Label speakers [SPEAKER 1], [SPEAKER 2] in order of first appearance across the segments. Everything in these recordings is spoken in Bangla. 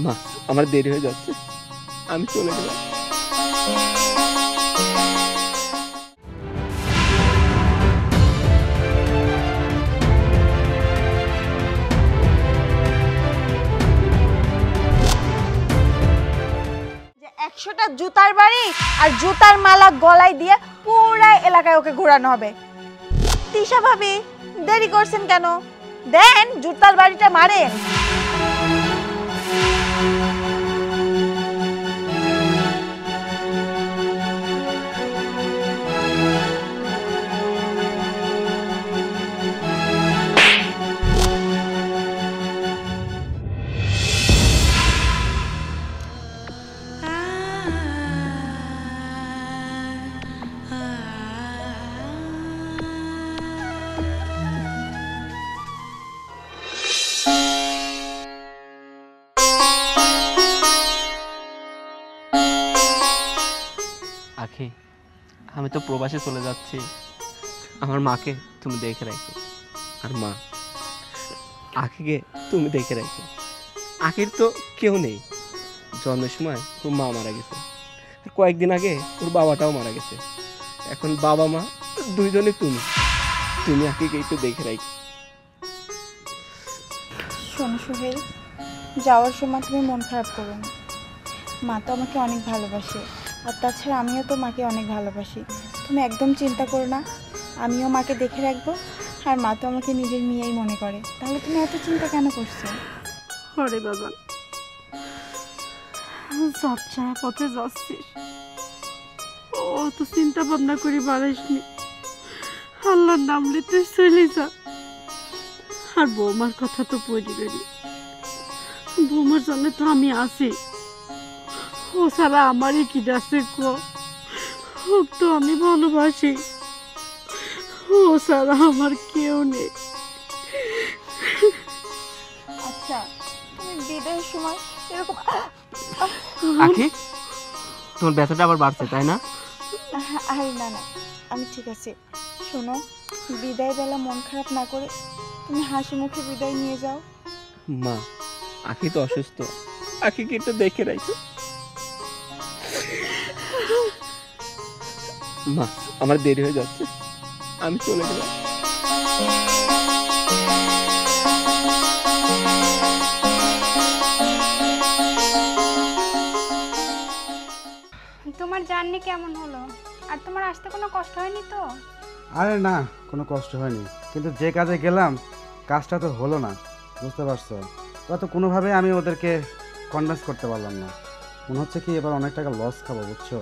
[SPEAKER 1] মা আমার দেরি হয়ে যাচ্ছে, আমি চলে গেলাম।
[SPEAKER 2] যে 100টা জুতার বাড়ি আর জুতার মালা গলায় দিয়ে পুরো এলাকায় ওকে ঘোরানো হবে। তিশা ভাবি দেরি করছেন কেন? দেন জুতার বাড়িটা মারেন।
[SPEAKER 1] আখি, আমি তো প্রবাসে চলে যাচ্ছি, আমার মাকে তুমি দেখে রাখো। আর মা, আখিকে তুমি দেখে রাখো। আখির তো কেউ নেই, জন্মের সময় ওর মা মারা গেছে, আর কয়েকদিন আগে ওর বাবাটাও মারা গেছে। এখন বাবা মা দুইজনে তুমি তুমি আখিকে একটু দেখে রাখো।
[SPEAKER 2] শোনো সোহেল, যাওয়ার সময় তুমি মন খারাপ করো না। মা তো আমাকে অনেক ভালোবাসে, আর তাছাড়া আমিও তো মাকে অনেক ভালোবাসি। তুমি একদম চিন্তা করো না, আমিও মাকে দেখে রাখবো। আর মা তো আমাকে নিজের মেয়েই মনে করে, তাহলে তুমি এত চিন্তা কেন করছো?
[SPEAKER 3] আরে বাবা, যাচ্ছা পথে যাচ্ছিস, অত চিন্তা ভাবনা করে বাড়াইসনি। আল্লাহর নাম লে তুই চলে যা। আর বৌমার কথা তো পরিবেরি, বৌমার জন্য তো আমি আছি। ও ছাড়া আমারই কি আছে গো? হোক তো আমি ভালোবাসি, ও ছাড়া আমার কেউ নেই।
[SPEAKER 2] আচ্ছা, তুমি বিদায়ের সময় এরকম
[SPEAKER 1] আখি, তোমার ব্যথাটা আবার বাড়ছে তাই না?
[SPEAKER 2] আরে না না, আমি ঠিক আছে। শোনো, বিদায় বেলা মন খারাপ না করে তুমি হাসি মুখে বিদায় নিয়ে যাও।
[SPEAKER 1] মা, আখি তো অসুস্থ, আখিকে একটু দেখে রাখো। মা আমার দেরি হয়ে যাচ্ছে, আমি চলে গেলাম।
[SPEAKER 4] তোমার জার্নি কেমন হলো? আর তোমার আসতে কোনো কষ্ট হয়নি তো?
[SPEAKER 5] আরে না, কোনো কষ্ট হয়নি, কিন্তু যে কাজে গেলাম কাজটা তো হলো না, বুঝতে পারছো? তো কোনোভাবে আমি ওদেরকে কনভিন্স করতে পারলাম না। মনে হচ্ছে কি এবার অনেক টাকা লস খাবো, বুঝছো?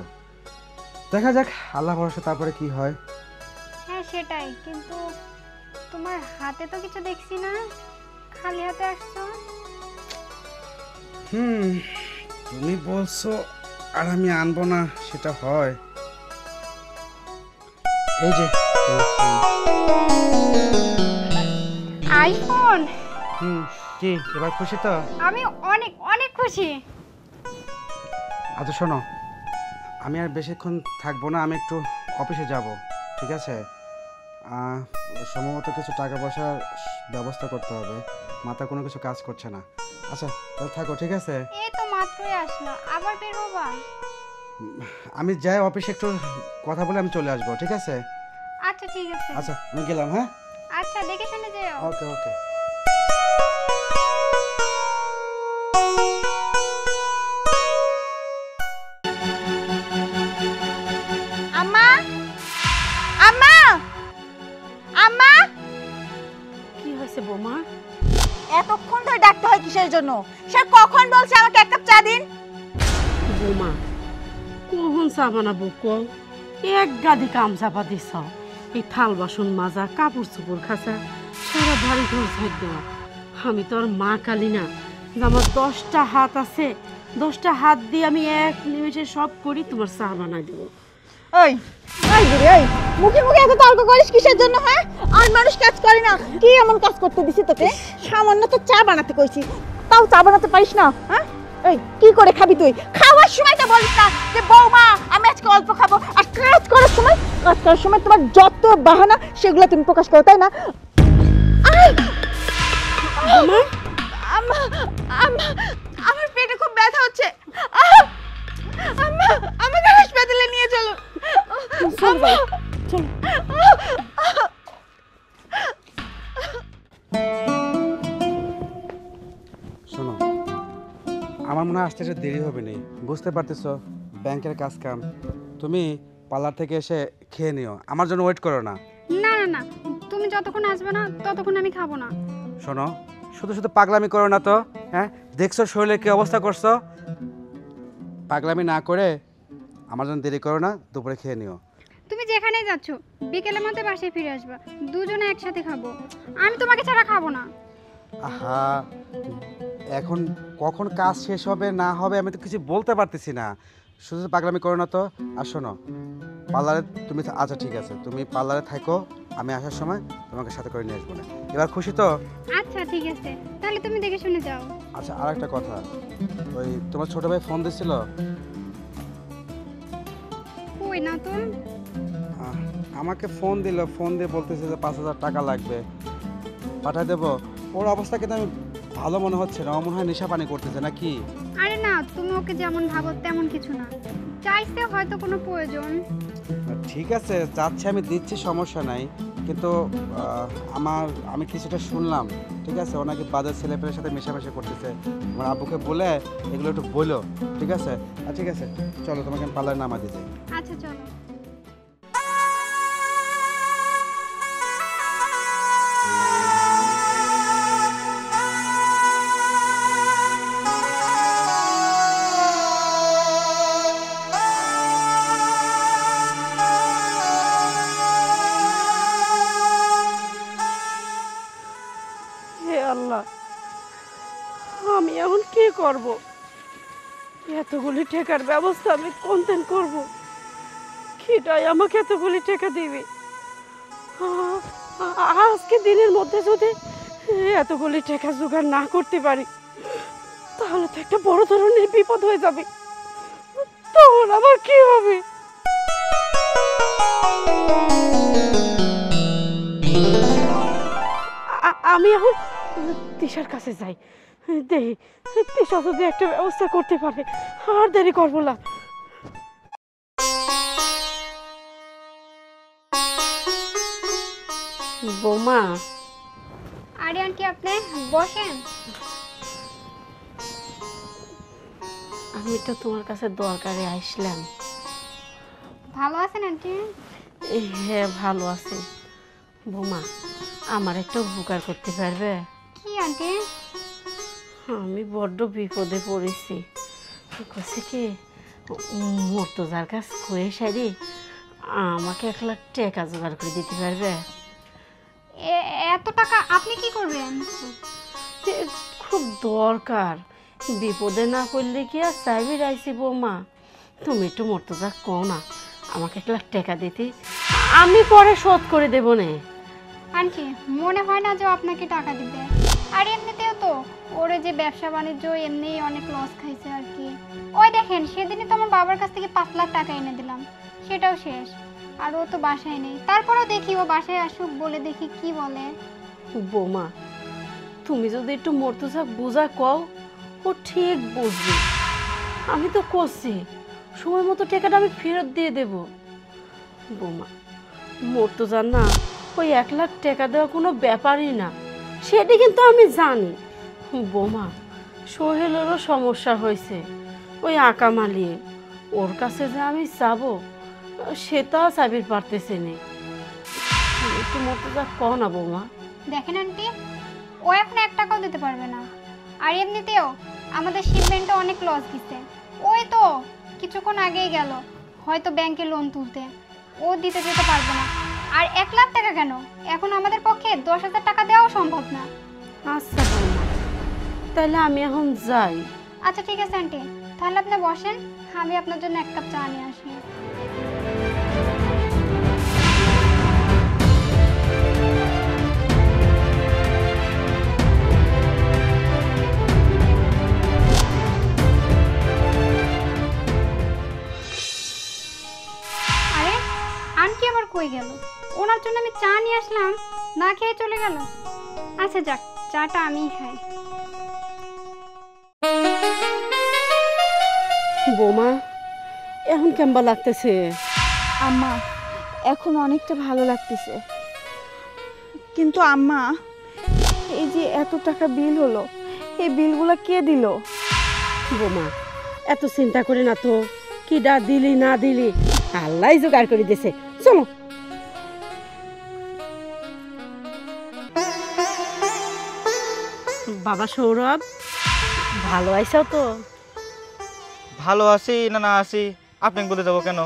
[SPEAKER 5] দেখা যাক, আল্লাহ ভরসা, তারপরে কি হয়।
[SPEAKER 4] হ্যাঁ সেটাই, কিন্তু তোমার হাতে তো কিছু দেখছি না, খালি হাতে আসছো।
[SPEAKER 5] তুমি বলছো আর আমি আনবো না, সেটা হয়? এই যে
[SPEAKER 4] আইফোন।
[SPEAKER 5] কি এবার খুশি তো?
[SPEAKER 4] আমি অনেক অনেক খুশি।
[SPEAKER 5] আচ্ছা শোনো, আমি আর বেশিক্ষণ থাকবো না, আমি একটু অফিসে যাব, ঠিক আছে? সম্ভবত কিছু টাকা পয়সার ব্যবস্থা করতে হবে, মাথা কোনো কিছু কাজ করছে না। আচ্ছা তাহলে থাকো, ঠিক আছে?
[SPEAKER 4] এই তো মাত্রই আসলো, আবার বের হবা?
[SPEAKER 5] আমি যাই অফিসে, একটু কথা বলে আমি চলে আসবো, ঠিক আছে?
[SPEAKER 4] আচ্ছা ঠিক আছে।
[SPEAKER 5] আচ্ছা আমি গেলাম, হ্যাঁ?
[SPEAKER 4] আচ্ছা দেখে শুনে যেও।
[SPEAKER 5] ওকে ওকে।
[SPEAKER 2] আম্মা, আম্মা, আম্মা!
[SPEAKER 3] কি হয়েছে বৌমা?
[SPEAKER 2] এতক্ষণ ধরে ডাকতে হয় কিসের জন্য? সে কখন বলছে আমাকে এক কাপ চা দিন?
[SPEAKER 3] বৌমা, কখন চা বানাবো কও? এক গাদি কাম চাপা দিছ, এই থাল বাসন মাজা, কাপড় চোপড় খাঁচা, সারা বাড়ি ঘর ঝাড় দেওয়া। আমি তো আর মা কালী না যে আমার 10টা হাত আছে, 10টা হাত দিয়ে আমি এক নিমেষে সব করি, তোমার চা বানাই দেবো।
[SPEAKER 2] ওই ওই বুড়ি, ওই মুখে মুখে এত তর্ক করিস কিসের জন্য? হ্যাঁ, আর মানুষ কাজ করে না, কি এমন কাজ করতে দিছি তোকে? সামান্য তো চা বানাতে কইছি, তাও চা বানাতে পারিস না? হ্যাঁ, এই কি করে খাবি তুই? খাওয়ার সময় তো বলিস না যে বৌমা আমি আজকে অল্প খাবো, আর কাজ করার সময় তোমার যত বাহানা সেগুলো তুমি প্রকাশ করো, তাই না? আমার পেটে
[SPEAKER 5] আমার মনে হয় আসতে একটু দেরি হবে নি, বুঝতে পারতেছো ব্যাংকের কাজ কাম। তুমি পার্লার থেকে এসে খেয়ে নিও, আমার জন্য ওয়েট করো না।
[SPEAKER 4] না না না, তুমি যতক্ষণ আসবে না ততক্ষণ আমি খাবো না।
[SPEAKER 5] শোনো, শুধু শুধু পাগলামি করো না তো। হ্যাঁ, দেখছো শরীরে কি অবস্থা করছো। পাগলামি না করে আমার জন্য দেরি করো না, দুপুরে খেয়ে নিও।
[SPEAKER 4] তুমি যেখানেই যাচ্ছ বিকেলের মধ্যে বাসায় ফিরে আসবা, দুজনে একসাথে খাবো। আমি তোমাকে ছাড়া খাবো না।
[SPEAKER 5] আহা, এখন কখন কাজ শেষ হবে না হবে আমি তো কিছু বলতে পারতেছি না। শুধু শুধু পাগলামি করো না তো। আর শোনো, পার্লারে তুমি আচ্ছা ঠিক আছে, তুমি পার্লারে থাকো, আমি আসার সময় তোমাকে সাথে করে নিয়ে আসবো না। এবার খুশি তো?
[SPEAKER 4] আচ্ছা ঠিক আছে, তাহলে তুমি দেখে শুনে যাও।
[SPEAKER 5] আচ্ছা, আর একটা কথা, ওই তোমার ছোট ভাই ফোন দিছিল?
[SPEAKER 4] কই না তো।
[SPEAKER 5] আমাকে ফোন দিল, ফোন দিয়ে বলতেছে যে 5,000 টাকা লাগবে, পাঠায় দেবো। ওর অবস্থা কিন্তু আমি ভালো মনে হচ্ছে না, ও মনে হয় নেশা পানি করতেছে নাকি?
[SPEAKER 4] আরে না, তুমি ওকে যেমন ভাবো তেমন কিছু না, চাইছে হয়তো কোনো প্রয়োজন।
[SPEAKER 5] ঠিক আছে, চাচ্ছে আমি দিচ্ছি, সমস্যা নাই। কিন্তু আমি কিছুটা শুনলাম, ঠিক আছে, ওনাকে বাজার ছেলেপেলের সাথে মেশামেশি করতেছে। আমার আব্বুকে বলে এগুলো একটু বলো, ঠিক আছে? আর ঠিক আছে, চলো তোমাকে আমি পার্লারে নামা দিতে।
[SPEAKER 4] আচ্ছা চলো।
[SPEAKER 3] হে আল্লাহ, আমি এখন কি করব? এতগুলি টাকার ব্যবস্থা আমি কোনদিন করব? কিটাই আমাকে এতগুলি টাকা দিবে? আজকে দিনের মধ্যে যদি এতগুলি টাকা জোগাড় না করতে পারি তাহলে তো একটা বড় ধরনের বিপদ হয়ে যাবে। তখন আবার কি হবে? আমি এখন তিশার কাছে যাই, দেখি তিশা যদি একটা ব্যবস্থা করতে পারে। আর দেরি করবো না। বৌমা,
[SPEAKER 4] আরে আন্টি আপনি বসেন।
[SPEAKER 3] আমি তো তোমার কাছে দরকারে আসলাম।
[SPEAKER 4] ভালো আছেন আন্টি?
[SPEAKER 3] হ্যাঁ ভালো আছি। বৌমা, আমার একটা উপকার করতে পারবে?
[SPEAKER 4] কি আন্টি?
[SPEAKER 3] আমি বড্ড বিপদে পড়েছি। কাছে কি মর্তজার কাছ কয়ে সারি আমাকে 1 লাখ টাকা জোগাড় করে দিতে পারবে?
[SPEAKER 4] এত টাকা আপনি কি করবেন?
[SPEAKER 3] খুব দরকার, বিপদে না পড়লে কি আর চাইবি রাইছি। বৌমা, তুমি একটু মর্তজা কও না আমাকে 1 লাখ টাকা দিতে, আমি পরে শোধ করে দেবো না।
[SPEAKER 4] আন্টি মনে হয় না যে ও আপনাকে টাকা দিবে। আর এমনিতেও তো ওরে যে ব্যবসা বাণিজ্য এমনিই অনেক লস খাইছে আর কি। ওই দেখেন সেদিনই তো আমার বাবার কাছ থেকে 5 লাখ টাকা এনে দিলাম, সেটাও শেষ। আর ও তো বাসায় নেই, তারপরেও দেখি ও বাসায় আসুক, বলে দেখি কি বলে।
[SPEAKER 3] বৌমা, তুমি যদি একটু মর্তজা বুঝা কও, ও ঠিক বুঝবে। আমি তো করছি, সময় মতো টাকাটা আমি ফেরত দিয়ে দেব। বৌমা, মর্তজার না ওই 1 লাখ টাকা দেওয়া কোনো ব্যাপারই না, সেটি কিন্তু আমি জানি। বৌমা, সোহেলেরও সমস্যা হয়েছে ওই আঁকা মালিয়ে, ওর কাছে যে আমি যাবো সেটা চাবির পারতেছে না। একটু মর্তজা কও না বৌমা।
[SPEAKER 4] দেখেন আন্টি, ও এখন 1 টাকাও দিতে পারবে না। আর এমনিতেও আমাদের শিপমেন্টে অনেক লস দিছে। ওই তো কিছুক্ষণ আগেই গেল হয়তো ব্যাংকে লোন তুলতে, ও দিতে যেতে পারবে না। আর 1 লাখ টাকা কেন, এখন আমাদের পক্ষে 10,000 টাকা দেওয়াও সম্ভব না।
[SPEAKER 3] আচ্ছা বৌমা, তাহলে আমি এখন যাই।
[SPEAKER 4] আচ্ছা ঠিক আছে আন্টি, তাহলে আপনি বসেন, আমি আপনার জন্য 1 কাপ চা নিয়ে আসি। আরে আন্টি আবার কই গেল? ওনার জন্য আমি চা নিয়ে আসলাম, না খেয়ে চলে গেল। আচ্ছা যাক, চাটা আমিই খাই।
[SPEAKER 3] বৌমা, এখন কেমবা লাগতেছে?
[SPEAKER 2] আম্মা এখন অনেকটা ভালো লাগতেছে, কিন্তু আম্মা এই যে এত টাকা বিল হলো, এই বিলগুলো কে দিল?
[SPEAKER 3] বোমা এত চিন্তা করে না তো, কিডা দিলি না দিলি আল্লাহ জোগাড় করে দিছে। চলো। বাবা সৌরভ, ভালো আইসাও তো?
[SPEAKER 6] ভালো আছি না না আছি আপনাকে বলে দেবো কেন?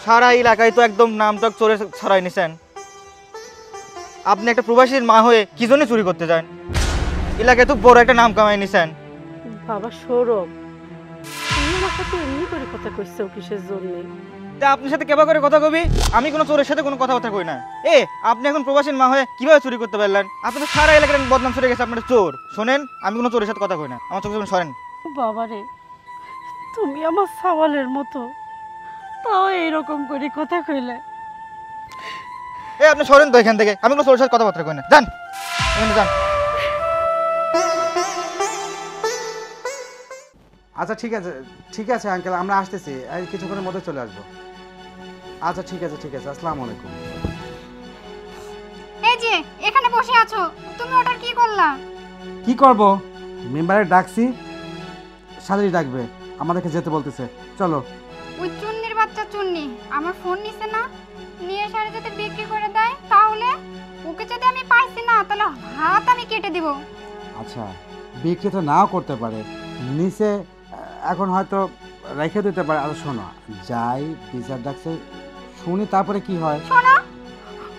[SPEAKER 6] সারা এলাকায় তো একদম নামটক চোরে ছড়াই নিছেন। আপনি একটা প্রবাসীর মা হয়ে কি জন্য চুরি করতে যান? এলাকায় তো বড় একটা নাম কামাই নিছেন।
[SPEAKER 3] বাবা সৌরভ, তুমি আমার সাথে এমনি করে কথা কইছো কিসের জন্য?
[SPEAKER 6] তা আপনার সাথে কেবা করে কথা কবি? আমি কোনো চোরের সাথে কোনো কথাবার্তা কই না। আপনি এখন প্রবাসীর মা হয়ে কিভাবে চুরি করতে পারলেন? আপনি তো সারা এলাকার বদনাম ছড়ে গেছে আপনার চোর। শোনেন, আমি কোনো চোরের সাথে কথা কই না, আমার চোখে সরেন।
[SPEAKER 3] বাবারে, তুমি আমার সওয়ালের মতো, তাও এইরকম করে কথা কইলে।
[SPEAKER 6] আপনি সরেন তো এখান থেকে, আমি কোনো চোরের সাথে কথাবার্তা কই না। যান এখানে যান।
[SPEAKER 5] আচ্ছা ঠিক আছে আঙ্কেল, আমরা আসতেছি, এই কিছুক্ষণের মধ্যে চলে আসবো। আচ্ছা ঠিক আছে আসসালামু আলাইকুম।
[SPEAKER 4] এই যে এখানে বসে আছো, তুমি ওটার কি করলা?
[SPEAKER 5] কি করব, মেম্বারে ডাকছি, শালি ডাকবে, আমাদেরকে যেতে বলতেছে, চলো।
[SPEAKER 4] ওই চুন্নির বাচ্চা চুন্নি আমার ফোন নিছে না, নিয়ে সারে যদি বিক্রি করে দেয় তাহলে ওকে যদি আমি পাইছি না তাহলে হাত আমি কেটে দিব।
[SPEAKER 5] আচ্ছা, বিক্রি তো নাও করতে পারে, নিচে এখন হয়তো রেখে দিতে পারে। আর শোনো, যাই বিচার ডাকছে শুনি, তারপরে কি হয়।
[SPEAKER 4] শোনো,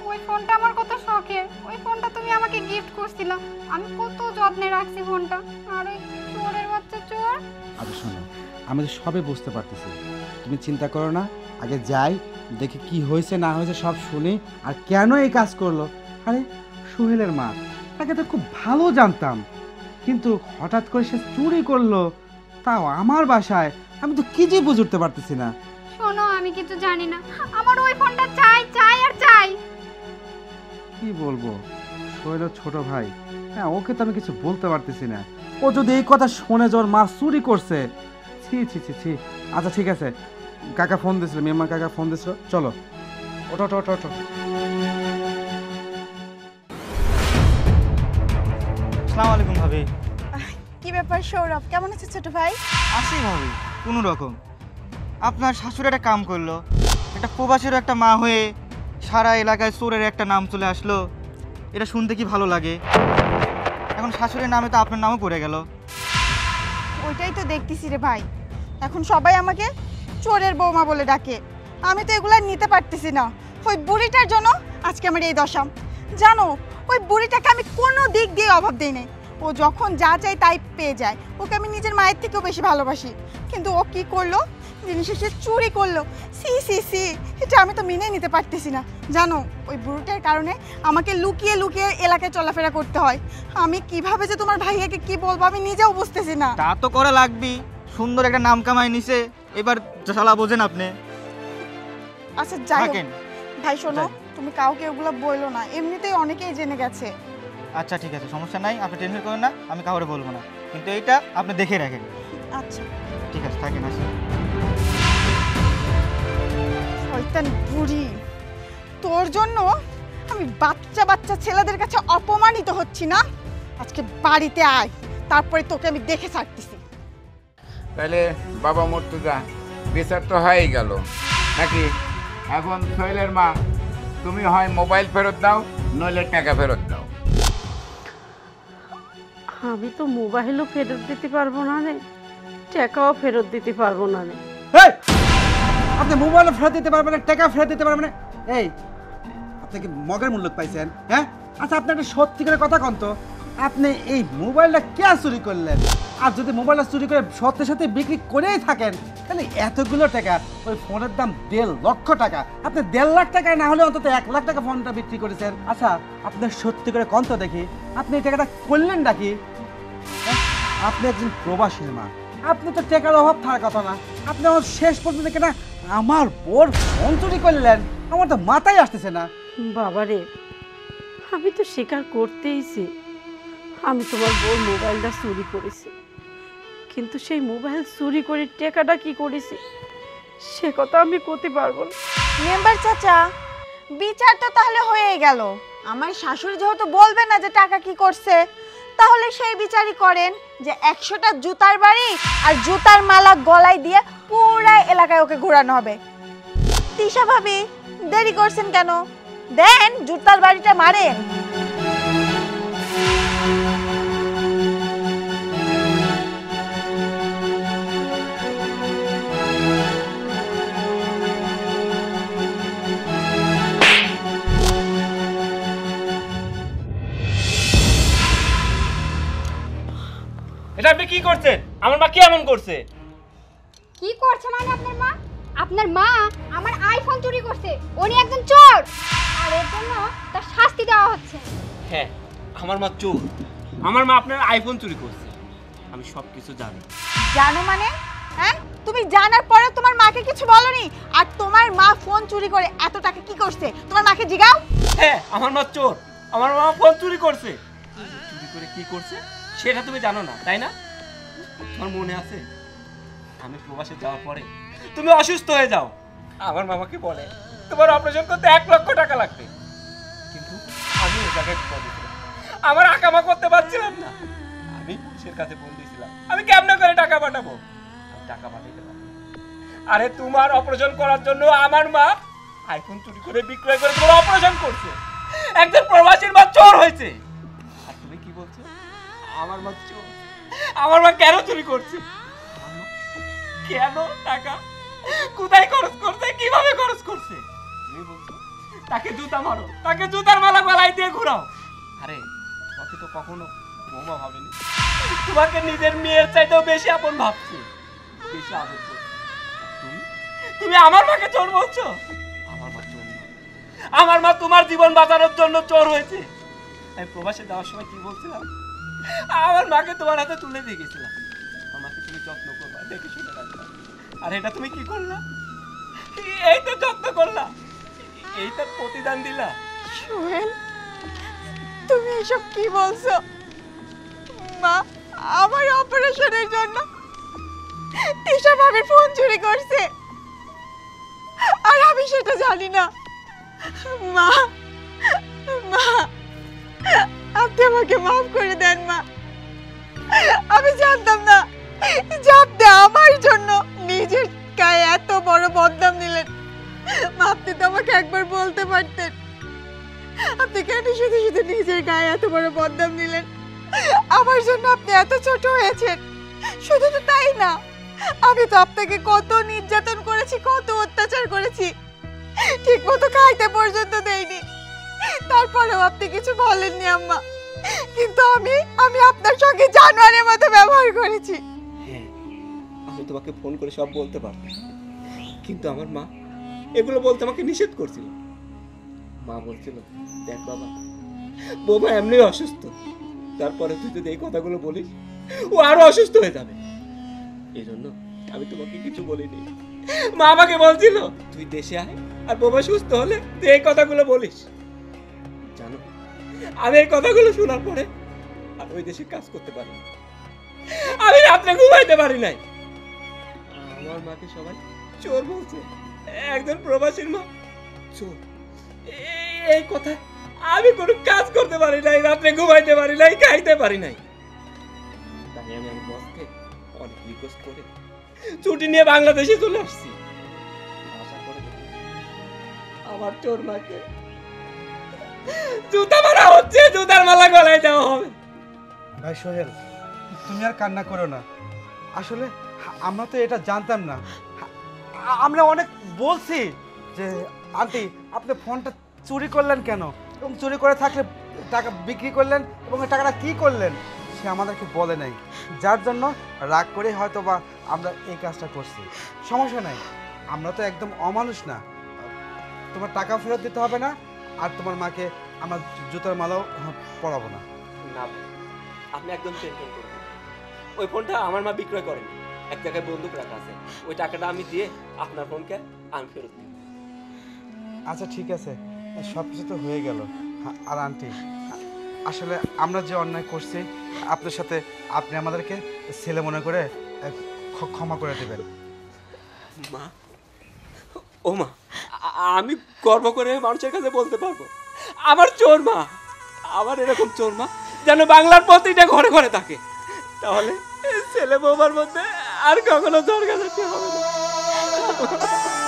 [SPEAKER 4] ওই ফোনটা আমার কত শখের, ওই ফোনটা তুমি আমাকে গিফট করছিলা, আমি কত যত্নে রাখছি ফোনটা। আর ওই চোরের বাচ্চা চোর।
[SPEAKER 5] আচ্ছা শোনো, আমি তো সবই বুঝতে পারতেছি, তুমি চিন্তা করো না, আগে যাই দেখি কি হয়েছে না হয়েছে সব শুনি, আর কেন এই কাজ করলো। আরে সোহেলের মা, তাকে তো খুব ভালো জানতাম, কিন্তু হঠাৎ করে সে চুরি করলো, তাও আমার বাসায়। আমি তো কি যে বুঝে উঠতে পারতেছি না।
[SPEAKER 4] শোনো, আমি কিছু জানি না, আমার ওই ফোনটা চাই চাই আর চাই।
[SPEAKER 5] কি বলবো, সোহেলের ছোট ভাই, হ্যাঁ ওকে তো আমি কিছু বলতে পারতেছি না। ও যদি এই কথা শুনে যে ওর মা চুরি করছে, ছি ছি ছি ছি। আচ্ছা ঠিক আছে, কাকা ফোন দিছিল, মেম্বার কাকা ফোন দিছিল, চলো ওঠো ওঠো ওঠো ওঠো।
[SPEAKER 6] আসসালামু আলাইকুম ভাবি।
[SPEAKER 2] কি ব্যাপার সৌরভ, কেমন আছে ছোট ভাই?
[SPEAKER 6] আসি ভাবি কোনো রকম। আপনার শাশুড়ি একটা কাম করলো, একটা প্রবাসীর একটা মা হয়ে সারা এলাকায় চোরের একটা নাম চলে আসলো, এটা শুনতে কি ভালো লাগে। এখন শাশুড়ির নামে তো আপনার নামও পড়ে গেল।
[SPEAKER 2] ওইটাই তো দেখতেছি রে ভাই, এখন সবাই আমাকে চোরের বৌমা বলে ডাকে, আমি তো এগুলা নিতে পারতেছি না। ওই বুড়িটার জন্য আজকে আমার এই দশা। জানো, ওই বুড়িটাকে আমি কোনো দিক দিয়ে অভাব দিই নাই, ও যখন যা চাই তাই পেয়ে যায়, ওকে আমি নিজের মায়ের থেকেও বেশি ভালোবাসি, কিন্তু ও কি করলো, জিনিস সে চুরি করলো। সি সি সি, এটা আমি তো মেনে নিতে পারতেছি না। জানো, ওই বুড়িটার কারণে আমাকে লুকিয়ে লুকিয়ে এলাকায় চলাফেরা করতে হয়। আমি কিভাবে যে তোমার ভাইয়াকে কি বলবো আমি নিজেও বুঝতেছি না।
[SPEAKER 6] তা তো করা লাগবেই, সুন্দর একটা নাম কামাই নিছে, এবার শালা বোঝেন আপনি।
[SPEAKER 2] আচ্ছা যাই হোক
[SPEAKER 6] থাকেন।
[SPEAKER 2] ভাই, শোনো,
[SPEAKER 6] যাই।
[SPEAKER 2] তুমি কাউকে ওগুলো বইলো না, এমনিতেই অনেকেই জেনে গেছে।
[SPEAKER 6] আচ্ছা ঠিক আছে, সমস্যা নাই, আপনি টেনশন করেন না, আমি কাউরে বলবো না, কিন্তু এইটা আপনি দেখে রাখেন।
[SPEAKER 2] আচ্ছা
[SPEAKER 6] ঠিক আছে, থাকেন। আসি।
[SPEAKER 2] শয়তান বুড়ি, তোর জন্য আমি বাচ্চা বাচ্চা ছেলেদের কাছে অপমানিত হচ্ছি না। আজকে বাড়িতে আয়, তারপরে তোকে আমি দেখে ছাড়তেছি।
[SPEAKER 7] তাহলে বাবা মর্তুজা, বিচার তো হয়েই গেল নাকি? এখন সোহেলের মা, তুমি হয় মোবাইল ফেরত দাও, নইলে টাকা ফেরত দাও।
[SPEAKER 3] আমি তো মোবাইলও ফেরত দিতে পারবো না রে, টাকাও ফেরত দিতে পারবো না রে।
[SPEAKER 5] এই, আপনি মোবাইল ফেরত দিতে পারবেন না, টাকা ফেরত দিতে পারবেন না? এই, আপনি কি মগের মূল্য পাইছেন? হ্যাঁ, আচ্ছা আপনি একটা সত্যি করে কথা কন তো, আপনি এই মোবাইলটা কে চুরি করলেন? আর যদি মোবাইলটা চুরি করে সত্যি সত্যি বিক্রি করেই থাকেন, তাহলে এতগুলো টাকা, ওই ফোনের দাম 1.5 লক্ষ টাকা, আপনি 1.5 লাখ টাকা না হলে অন্তত 1 লাখ টাকা ফোনটা বিক্রি করেছেন। আচ্ছা আপনি সত্যি করে কন তো দেখি, আপনি এই টাকাটা করলেন নাকি? আপনি একজন প্রবাসীর মা, আপনি তো টাকার অভাব থাকার কথা না, আপনি আমার শেষ পর্যন্ত কিনা আমার বোর ফোন চুরি করলেন, আমার তো মাথায় আসতেছে না।
[SPEAKER 3] বাবারে, আমি তো স্বীকার করতেইছি আমি তোমার বউর মোবাইলটা চুরি করেছি, কিন্তু সেই মোবাইল চুরি করে টাকাটা কি করেছি সে কথা আমি করতে পারবো না।
[SPEAKER 2] মেম্বার চাচা, বিচার তো তাহলে হয়েই গেল। আমার শাশুড়ি যেহেতু বলবে না যে টাকা কি করছে, তাহলে সেই বিচারই করেন যে 100টা জুতার বাড়ি আর জুতার মালা গলায় দিয়ে পুরো এলাকায় ওকে ঘোরানো হবে। তিশা ভাবি দেরি করছেন কেন? দেন জুতার বাড়িটা মারেন।
[SPEAKER 1] এটা আপনি কি করছেন? আমার মা কি এমন করছে?
[SPEAKER 4] কি করছে মানে আপনার মা? আপনার মা আমার আইফোন চুরি করছে, উনি একজন চোর, আর এর জন্য তার শাস্তি দেওয়া হচ্ছে।
[SPEAKER 1] হ্যাঁ, আমার মা চোর। আমার মা আপনার আইফোন চুরি করছে, আমি সব কিছু জানি।
[SPEAKER 2] জানো মানে? হ্যাঁ, তুমি জানার পরে তোমার মাকে কিছু বলনি? আর তোমার মা ফোন চুরি করে এত টাকা কি করছে তোমার মাকে জিগাও।
[SPEAKER 1] হ্যাঁ, আমার মা চোর, আমার মা ফোন চুরি করছে। চুরি করে কি করছে সেটা তুমি জানো না, তাই না? তোমার মনে আছে আমি প্রবাসে যাওয়ার পরে তুমি অসুস্থ হয়ে যাও, আমার মামাকে বলে তোমার অপারেশন করতে 1 লক্ষ টাকা লাগবে, কিন্তু আমি ওই জায়গায় পড়েছিলাম, আমার আকামা করতে পারছিলাম না। আমি পুলিশের কাছে ফোন দিয়েছিলাম, আমি কেমনে করে টাকা পাঠাবো? আমি টাকা পাঠাইতে পারি। আরে তোমার অপারেশন করার জন্য আমার মা আইফোন চুরি করে বিক্রয় করে তোমার অপারেশন করছে। একজন প্রবাসীর মা চোর হয়েছে, আর তুমি কি বলছো আমার মা চোর? আমার মা কেন চুরি করছে? কেন টাকা কোথায় খরচ করছে, কিভাবে খরচ করছে? তুমি বলছো তাকে জুতা মারো, তাকে জুতার মালা গলায় দিয়ে ঘুরাও। আরে তোমাকে তো কখনো বৌমা ভাবেনি, তোমাকে নিজের মেয়ের চাইতেও বেশি আপন ভাবছে, বেশি আদর করছে। তুমি আমার মাকে চোর বলছো? আমার মা চোর না, আমার মা তোমার জীবন বাঁচানোর জন্য চোর হয়েছে। আমি প্রবাসে যাওয়ার সময় কি বলছিলাম? আমার মাকে তোমার হাতে তুলে দিয়ে গেছিলাম, আমার মাকে তুমি যত্ন করবা, দেখে শুনে রাখবা। আর এটা তুমি কি করলা? এই তো যত্ন করলা, এই তো প্রতিদান দিলা।
[SPEAKER 2] সোহেল, তুমি এসব কি বলছো? মা আমার অপারেশনের জন্য তিশা ভাবির ফোন চুরি করছে আর আমি সেটা জানি না। মা, মা আপনি আমাকে মাফ করে দেন মা। আমি জানতাম না যে আপনি আমার জন্য নিজের গায়ে এত বড় বদনাম নিলেন। মা আপনি তো আমাকে একবার বলতে পারতেন। আপনি কেন শুধু শুধু নিজের গায়ে এত বড় বদনাম নিলেন? আমার জন্য আপনি এত ছোট হয়েছেন। শুধু তো তাই না, আমি তো আপনাকে কত নির্যাতন করেছি, কত অত্যাচার করেছি, ঠিক মতো খাইতে পর্যন্ত দেইনি। তারপরেও আপনি কিছু বলেননি আম্মা, কিন্তু আমি আপনার সঙ্গে জানোয়ারের মতো ব্যবহার করেছি।
[SPEAKER 1] হ্যাঁ, আমি তোমাকে ফোন করে সব বলতে পারতাম, কিন্তু আমার মা এগুলো বলতে আমাকে নিষেধ করছিল। মা বলছিল, দেখ বাবা, বৌমা এমনি অসুস্থ, তারপরে তুই যদি এই কথাগুলো বলিস ও আরো অসুস্থ হয়ে যাবে। এই জন্য আমি তোমাকে কিছু বলিনি। মা আমাকে বলছিল তুই দেশে আয়, আর বৌমা সুস্থ হলে তুই এই কথাগুলো বলিস। জানো, আমি এই কথাগুলো শোনার পরে আর ওই দেশে কাজ করতে পারি না, আমি রাত্রে ঘুমাইতে পারি নাই। আমার মাকে সবাই চোর বলছে, একজন প্রবাসীর মা চোর। এই কথা আমি কোনো কাজ করতে পারি নাই, রাত্রে ঘুমাইতে পারি নাই, খাইতে পারি নাই। তাই আমি আমার বসকে অনেক রিকোয়েস্ট করে ছুটি নিয়ে বাংলাদেশে চলে আসছি, আশা করে আমার চোর মাকে জুতা মারা হচ্ছে, জুতার মালা গলায় দেওয়া হবে।
[SPEAKER 5] ভাই সোহেল, তুমি আর কান্না করো না। আসলে আমরা তো এটা জানতাম না। আমরা অনেক বলছি যে আন্টি আপনি ফোনটা চুরি করলেন কেন, এবং চুরি করে থাকলে টাকা বিক্রি করলেন এবং এই টাকাটা কী করলেন সে আমাদেরকে বলে নাই, যার জন্য রাগ করে হয়তো বা আমরা এই কাজটা করছি। সমস্যা নাই, আমরা তো একদম অমানুষ না। তোমার টাকা ফেরত দিতে হবে না, আর তোমার মাকে আমরা জুতার মালাও পরাবো না।
[SPEAKER 1] না, আপনি একদম টেনশন করবেন না। ওই ফোনটা আমার মা বিক্রয় করেন, এক জায়গায় বন্দুক রাখা আছে, ওই টাকাটা আমি দিয়ে আপনার ফোনকে আমি ফেরত দিই।
[SPEAKER 5] আচ্ছা ঠিক আছে, সব কিছু তো হয়ে গেল। আর আন্টি, আসলে আমরা যে অন্যায় করছি আপনার সাথে, আপনি আমাদেরকে ছেলে মনে করে ক্ষমা করে দেবেন।
[SPEAKER 1] মা, ও মা, আমি গর্ব করে মানুষের কাছে বলতে পারবো আমার চোর মা, আমার এরকম চোর মা যেন বাংলার প্রতিটা ঘরে ঘরে থাকে, তাহলে ছেলে বৌমার মধ্যে আর কখনো ঝগড়াঝাটি হবে না।